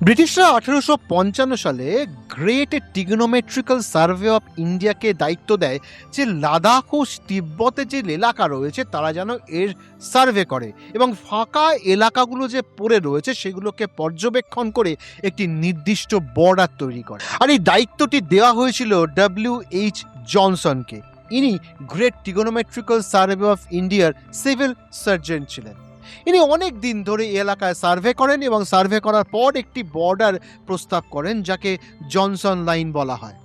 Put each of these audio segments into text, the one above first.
ব্রিটিশরা 1855 সালে great টিগনোমেট্রিক্যাল survey of ইন্ডিয়াকে দায়িত্ব দেয় যে লাদাখ ও তিব্বতে যে এলাকা রয়েছে তারা যেন এর সার্ভে করে এবং ফাঁকা এলাকাগুলো যে পড়ে রয়েছে সেগুলোকে পর্যবেক্ষণ করে একটি নির্দিষ্ট বর্ডার তৈরি করে। আর এই দায়িত্বটি দেওয়া হয়েছিল ডব্লিউ.এইচ. জনসনকে। ইনি গ্রেট টিগনোমেট্রিক্যাল সার্ভে অফ ইন্ডিয়ার সিভিল সার্জন ছিলেন। ইনি অনেক দিন ধরে এই এলাকায় সার্ভে করেন এবং সার্ভে করার পর একটি বর্ডার প্রস্তাব করেন যাকে জনসন লাইন বলা হয়।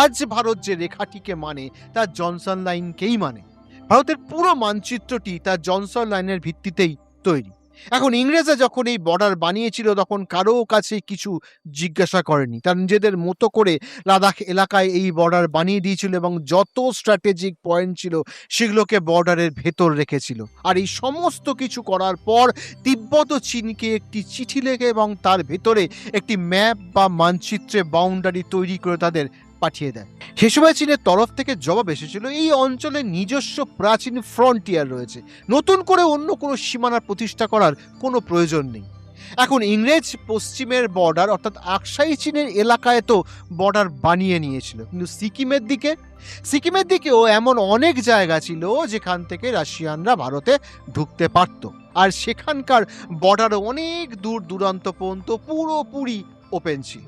আজ ভারত যে রেখাটিকে মানে তা জনসন লাইনকেই মানে। ভারতের পুরো মানচিত্রটি তা জনসন লাইনের ভিত্তিতেই তৈরি। এখন ইংরেজরা যখন এই বর্ডার বানিয়েছিল তখন কারো কাছে কিছু জিজ্ঞাসা করেনি, তারা নিজেদের মতো করে লাদাখ এলাকায় এই বর্ডার বানিয়ে দিয়েছিল এবং যত স্ট্র্যাটেজিক পয়েন্ট ছিল সেগুলোকে বর্ডারের ভেতর রেখেছিল। আর এই সমস্ত কিছু করার পর তিব্বত ও চীনকে একটি চিঠি লেখে এবং তার ভেতরে একটি ম্যাপ বা মানচিত্রে বাউন্ডারি তৈরি করে তাদের পাঠিয়ে দেয়। সে সময় চীনের তরফ থেকে জবাব এসেছিল এই অঞ্চলে নিজস্ব প্রাচীন ফ্রন্টিয়ার রয়েছে, নতুন করে অন্য কোনো সীমানা প্রতিষ্ঠা করার কোনো প্রয়োজন নেই। এখন ইংরেজ পশ্চিমের বর্ডার অর্থাৎ আকসাই চীনের এলাকায় তো বর্ডার বানিয়ে নিয়েছিল, কিন্তু সিকিমের দিকেও এমন অনেক জায়গা ছিল যেখান থেকে রাশিয়ানরা ভারতে ঢুকতে পারত, আর সেখানকার বর্ডার অনেক দূর দূরান্ত পর্যন্ত পুরোপুরি ওপেন ছিল।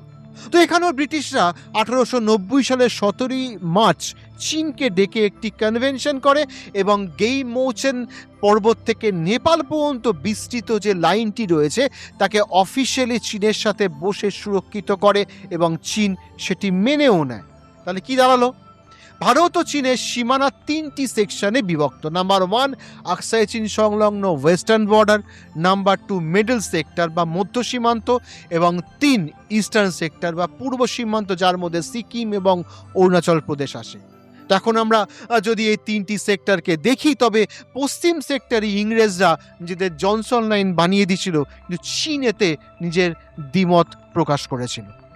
তো এখানেও ব্রিটিশরা 1890 সালের 17 মার্চ চীনকে ডেকে একটি কনভেনশন করে এবং গেইমৌচেন পর্বত থেকে নেপাল পর্যন্ত বিস্তৃত যে লাইনটি রয়েছে তাকে অফিসিয়ালি চীনের সাথে বসে সুরক্ষিত করে এবং চীন সেটি মেনেও নেয়। তাহলে কি দাঁড়ালো? ভারত ও চীনের সীমানা 3টি সেকশনে বিভক্ত। নাম্বার 1 আকসাই চীন সংলগ্ন western border, number 2 middle sector বা মধ্য সীমান্ত, এবং 3 ইস্টার্ন সেক্টর বা পূর্ব সীমান্ত, যার মধ্যে সিকিম এবং অরুণাচল প্রদেশ আসে। তখন আমরা যদি এই 3টি সেক্টরকে দেখি তবে পশ্চিম সেক্টরে ইংরেজরা নিজেদের জনসন লাইন বানিয়ে দিয়েছিল, কিন্তু চীন এতে নিজের দ্বিমত প্রকাশ করেছিল।